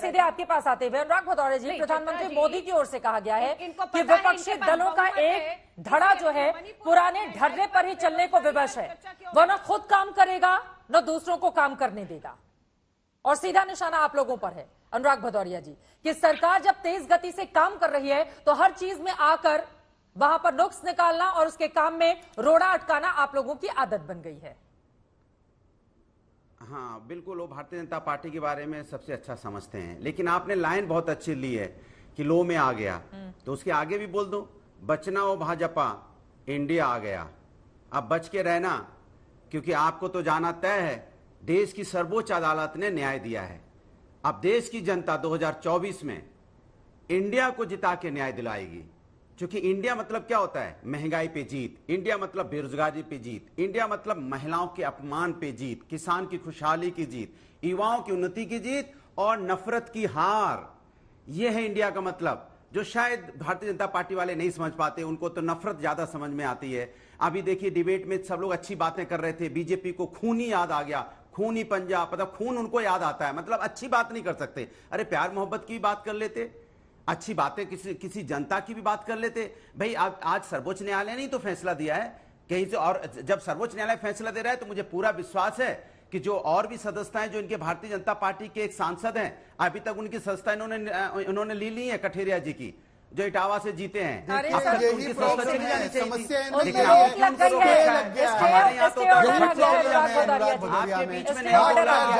सीधे आपके पास आते हुए अनुराग भदौरिया जी, प्रधानमंत्री मोदी की ओर से कहा गया है कि विपक्षी दलों का एक धड़ा जो है पुराने ढर्रे पर ही चलने को विवश है, वो न खुद काम करेगा न दूसरों को काम करने देगा। और सीधा निशाना आप लोगों पर है अनुराग भदौरिया जी कि सरकार जब तेज गति से काम कर रही है तो हर चीज में आकर वहां पर नुक्स निकालना और उसके काम में रोड़ा अटकाना आप लोगों की आदत बन गई है। हाँ बिल्कुल, वो भारतीय जनता पार्टी के बारे में सबसे अच्छा समझते हैं, लेकिन आपने लाइन बहुत अच्छी ली है कि लो में आ गया, तो उसके आगे भी बोल दो, बचना हो भाजपा, इंडिया आ गया। अब बच के रहना, क्योंकि आपको तो जाना तय है, देश की सर्वोच्च अदालत ने न्याय दिया है। अब देश की जनता 2024 में इंडिया को जिता के न्याय दिलाएगी, क्योंकि इंडिया मतलब क्या होता है? महंगाई पे जीत, इंडिया मतलब बेरोजगारी पे जीत, इंडिया मतलब महिलाओं के अपमान पे जीत, किसान की खुशहाली की जीत, युवाओं की उन्नति की जीत और नफरत की हार। यह है इंडिया का मतलब, जो शायद भारतीय जनता पार्टी वाले नहीं समझ पाते। उनको तो नफरत ज्यादा समझ में आती है। अभी देखिए डिबेट में सब लोग अच्छी बातें कर रहे थे, बीजेपी को खूनी याद आ गया, खूनी पंजाब, पता खून उनको याद आता है, मतलब अच्छी बात नहीं कर सकते। अरे प्यार मोहब्बत की बात कर लेते, अच्छी बातें किसी जनता की भी बात कर लेते। भाई आज सर्वोच्च न्यायालय ने तो फैसला दिया है कहीं से, और जब सर्वोच्च न्यायालय फैसला दे रहा है तो मुझे पूरा विश्वास है कि जो और भी सदस्य हैं, जो इनके भारतीय जनता पार्टी के एक सांसद हैं, अभी तक उनकी सदस्यता इन्होंने ले ली है कठेरिया जी की, जो इटावा से जीते हैं। यही प्रॉब्लम है, समस्या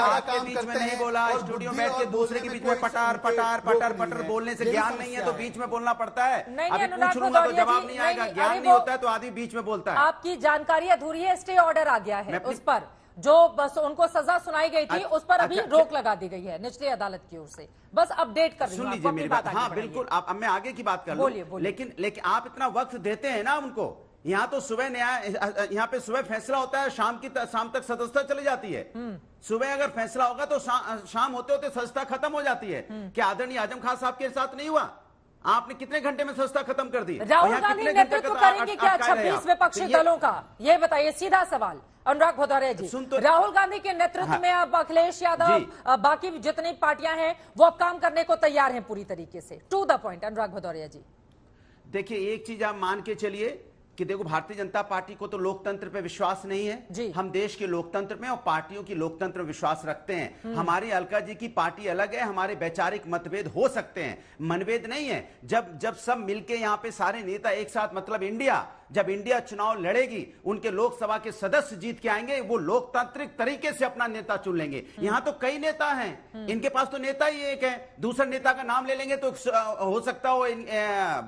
आपके बीच में नहीं बोला, स्टूडियो में बैठ के दूसरे के बीच में पटार पटार पटर पटर बोलने से ज्ञान नहीं है, तो बीच में बोलना पड़ता है। अभी पूछ लूंगा तो जवाब नहीं आएगा, ज्ञान नहीं होता है तो आदमी बीच में बोलता है। आपकी जानकारी अधूरी है, स्टे ऑर्डर आ गया है उस पर, जो बस उनको सजा सुनाई गई थी उस पर अभी रोक लगा दी गई है निचली अदालत की ओर से। बस अपडेट कर सुन लीजिए मेरी बात। हाँ बिल्कुल, अब मैं आगे की बात कर लूं, लेकिन आप इतना वक्त देते हैं ना उनको। यहाँ तो सुबह न्याय, यहाँ पे सुबह फैसला होता है, शाम तक सदस्यता चली जाती है। सुबह अगर फैसला होगा तो शाम होते होते सदस्यता खत्म हो जाती है। क्या आदरणीय आजम खान साहब के साथ नहीं हुआ? आपने कितने घंटे में सदस्यता खत्म कर दी? राहुल गांधी नेतृत्व करेंगे क्या 26 विपक्षी दलों का? ये बताइए, सीधा सवाल अनुराग भदौरिया जी। राहुल गांधी के नेतृत्व में अब अखिलेश यादव, बाकी जितनी पार्टियां हैं वो अब काम करने को तैयार हैं पूरी तरीके से। टू द पॉइंट अनुराग भदौरिया जी। देखिए एक चीज आप मान के चलिए कि देखो, भारतीय जनता पार्टी को तो लोकतंत्र पे विश्वास नहीं है। हम देश के लोकतंत्र में और पार्टियों की लोकतंत्र में विश्वास रखते हैं। हमारी अलका जी की पार्टी अलग है, हमारे वैचारिक मतभेद हो सकते हैं, मनभेद नहीं है। जब सब मिलके यहाँ पे सारे नेता एक साथ, मतलब इंडिया, जब इंडिया चुनाव लड़ेगी, उनके लोकसभा के सदस्य जीत के आएंगे, वो लोकतांत्रिक तरीके से अपना नेता चुन लेंगे। यहाँ तो कई नेता हैं, इनके पास तो नेता ही एक है, दूसरे नेता का नाम ले लेंगे तो हो सकता हो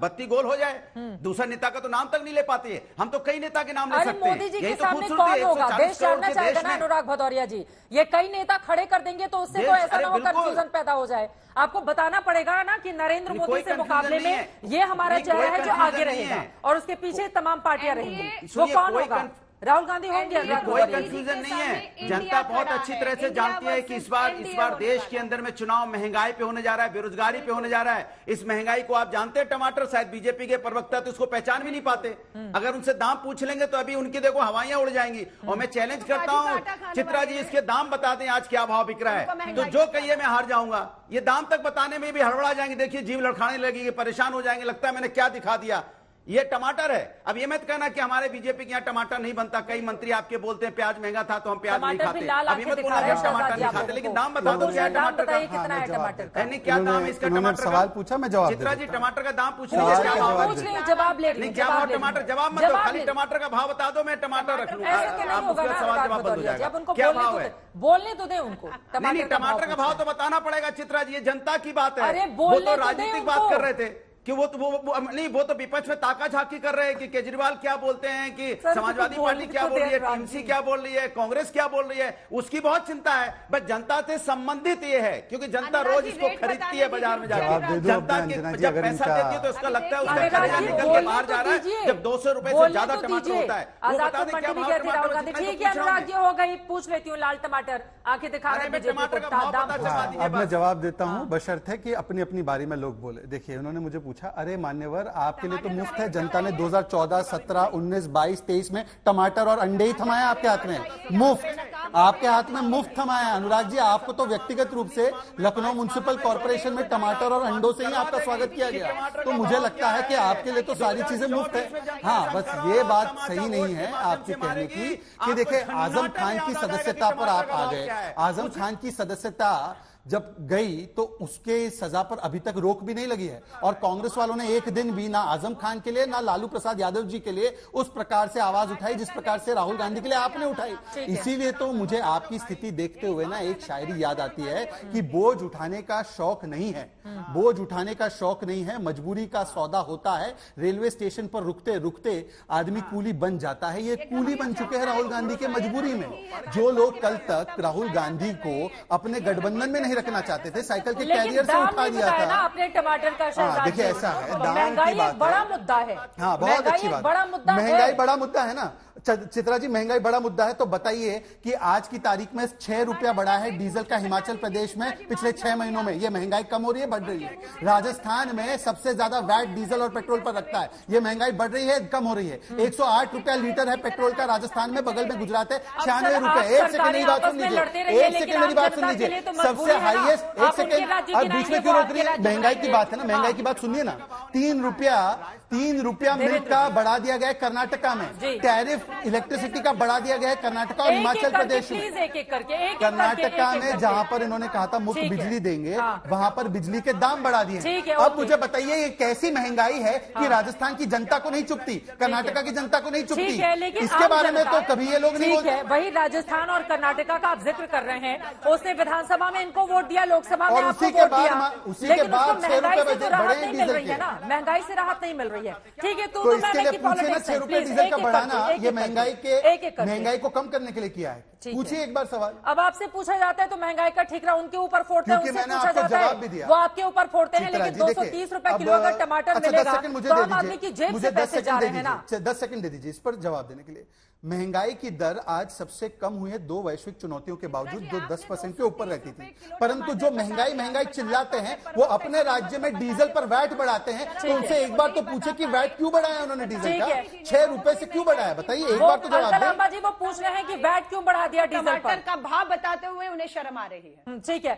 बत्ती गोल हो जाए। दूसरे नेता का तो नाम तक नहीं ले पाते। हम तो कई नेता के नाम ले सकते हैं। मोदी जी के सामने कौन होगा? देश जानना चाहेगा ना अनुराग भदौरिया जी। ये कई नेता खड़े कर देंगे तो उससे तो ऐसा ना हो कंफ्यूजन पैदा हो जाए। आपको बताना पड़ेगा ना कि नरेंद्र मोदी से मुकाबले में ये हमारा चेहरा है जो आगे रहेगा और उसके पीछे तमाम पार्टियां रहेंगी। वो कौन होगा? राहुल गांधी होंगे? कोई कंफ्यूजन नहीं है। जनता बहुत अच्छी तरह से जानती है कि इस बार देश के अंदर में चुनाव महंगाई पे होने जा रहा है, बेरोजगारी पे होने जा रहा है। इस महंगाई को आप जानते हैं, टमाटर, शायद बीजेपी के प्रवक्ता तो उसको पहचान भी नहीं पाते। अगर उनसे दाम पूछ लेंगे तो अभी उनकी देखो हवाइयां उड़ जाएंगी। और मैं चैलेंज करता हूं, चित्रा जी इसके दाम बता दें आज क्या भाव बिक रहा है, तो जो कहिए मैं हार जाऊंगा। ये दाम तक बताने में भी हड़बड़ा जाएंगे, देखिए जीव लड़खाने लगेगी, परेशान हो जाएंगे, लगता है मैंने क्या दिखा दिया। ये टमाटर है। अब ये मत कहना कि हमारे बीजेपी के यहाँ टमाटर नहीं बनता। कई मंत्री आपके बोलते हैं प्याज महंगा था तो हम प्याज नहीं खाते। अभी मत बोलना हम टमाटर नहीं खाते, लेकिन दाम बता दो क्या टमाटर का, कितना है टमाटर का? नहीं क्या दाम है इसका? टमाटर सवाल पूछा, मैं जवाब। चित्रा जी टमाटर का दाम पूछ जवाब ले क्या भाव टमाटर? जवाब मत दो, खाली टमाटर का भाव बता दो, मैं टमाटर रख लूंगा। सवाल जवाब बंद हो जाएगा। क्या भाव है? बोलने तो दे उनको। नहीं, टमाटर का भाव तो बताना पड़ेगा चित्रा जी, ये जनता की बात है। वो तो राजनीतिक बात कर रहे थे कि वो तो विपक्ष में ताका झाकी कर रहे हैं कि केजरीवाल क्या बोलते हैं, कि समाजवादी पार्टी क्या बोल रही है, टीएमसी क्या बोल रही है, कांग्रेस क्या बोल रही है, उसकी बहुत चिंता है। बट जनता से संबंधित ये है, क्योंकि जनता रोज इसको खरीदती है बाजार में जाकर। जनता जब पैसा देती है तो उसका लगता है उसका करेगा निकल के बाहर जा रहा है। जब 200 रुपए से ज्यादा टमाटर होता है, वो बता दें क्या भाव टमाटर। ठीक है अनुराग जी, हो गई, पूछ लेती हूँ। लाल टमाटर आंखें दिखा रहे हैं टमाटर का भाव। अब मैं जवाब देता हूँ, बशर्ते कि अपनी अपनी बारी में लोग बोले। देखिए उन्होंने मुझे पूछा। अरे मान्यवर, आपके लिए तो मुफ्त है। जनता ने 2014, 17, 19, 22, 23 में टमाटर और अंडे ही थमाया आपके हाथ में, मुफ्त। आपके हाथ में मुफ्त थमाया। अनुराग जी, आपको तो व्यक्तिगत रूप से लखनऊ म्युनिसिपल कॉर्पोरेशन में टमाटर और अंडों से ही आपका स्वागत किया गया। तो मुझे लगता है कि आपके लिए तो सारी चीजें मुफ्त है। हाँ, बस ये बात सही नहीं है आपके कहने की कि देखिए आजम खान की सदस्यता पर आप आ गए। आजम खान की सदस्यता जब गई तो उसके सजा पर अभी तक रोक भी नहीं लगी है, और कांग्रेस वालों ने एक दिन भी ना आजम खान के लिए ना लालू प्रसाद यादव जी के लिए उस प्रकार से आवाज उठाई जिस प्रकार से राहुल गांधी के लिए आपने उठाई। इसीलिए तो मुझे आपकी स्थिति देखते हुए ना एक शायरी याद आती है कि बोझ उठाने का शौक नहीं है, बोझ उठाने का शौक नहीं है, मजबूरी का सौदा होता है। रेलवे स्टेशन पर रुकते रुकते आदमी कूली बन जाता है। ये कूली बन चुके हैं राहुल गांधी के मजबूरी में। जो लोग कल तक राहुल गांधी को अपने गठबंधन में रखना चाहते थे, साइकिल के कैरियर से उठा दिया था ना अपने टमाटर का। देखिए ऐसा है, महंगाई एक बड़ा मुद्दा है। हाँ, बहुत अच्छी बात। बड़ा मुद्दा, महंगाई बड़ा मुद्दा है ना चित्रा जी, महंगाई बड़ा मुद्दा है। तो बताइए कि आज की तारीख में 6 रुपया बढ़ा है डीजल का हिमाचल प्रदेश में पिछले 6 महीनों में। ये महंगाई कम हो रही है, बढ़ रही है? राजस्थान में सबसे ज्यादा वैट डीजल और पेट्रोल पर रखता है। ये महंगाई बढ़ रही है, कम हो रही है? 108 रुपया लीटर है पेट्रोल का राजस्थान में, बगल में गुजरात है 96 रुपए। एक सेकंड मेरी बात सुन लीजिए, एक सेकंड मेरी बात सुन लीजिए। सबसे हाईएस्ट, एक सेकंड, और बीच में क्यों रोक रही है? महंगाई की बात है ना, महंगाई की बात सुनिए ना। 3 रुपया मिल्क का बढ़ा दिया गया है कर्नाटका में। टैरिफ इलेक्ट्रिसिटी का बढ़ा दिया गया है कर्नाटका और हिमाचल प्रदेश में। एक-एक करके कर्नाटका में जहां पर इन्होंने कहा था मुफ्त बिजली देंगे, वहां पर बिजली के दाम बढ़ा दिए। अब मुझे बताइए ये कैसी महंगाई है कि राजस्थान की जनता को नहीं चुभती, कर्नाटका की जनता को नहीं चुभती? इसके बारे में तो कभी ये लोग नहीं बोलते। वही राजस्थान और कर्नाटका का आप जिक्र कर रहे हैं, उसने विधानसभा में इनको वोट दिया, लोकसभा में आपको वोट दिया, लेकिन उसको महंगाई से तो राहत नहीं मिल रही है ना, महंगाई से राहत नहीं मिल रही है। ठीक है, तो इसके लिए पूछिए ना, 6 रुपए डीजल का बढ़ाना ये महंगाई को कम करने के लिए किया है? पूछिए एक बार सवाल। अब आपसे पूछा जाता है तो महंगाई का ठीकरा उनके ऊपर फोड़ते हैं, उनसे पूछा जाता है वो आपके ऊपर फोड़ते हैं, लेकिन 230 रुपए किलो अगर टमाटर मिलेगा तो आम आदमी की जेब से पैसे जा रहे हैं ना। 10 सेकंड दे दीजिए इस पर जवाब देने के लिए। महंगाई की दर आज सबसे कम हुई है 2 वैश्विक चुनौतियों के बावजूद, जो 10% के ऊपर रहती थी। परंतु जो महंगाई चिल्लाते हैं वो अपने राज्य में डीजल पर वैट बढ़ाते हैं। तो उनसे एक बार तो पूछे कि वैट क्यों बढ़ाया उन्होंने डीजल का? 6 रुपए से क्यों बढ़ाया? बताइए एक बार तो जवाब दें। जी वो पूछ रहे हैं कि वैट क्यों बढ़ा दिया डीजल पर? का भाव बताते हुए उन्हें शर्म आ रही है। ठीक है।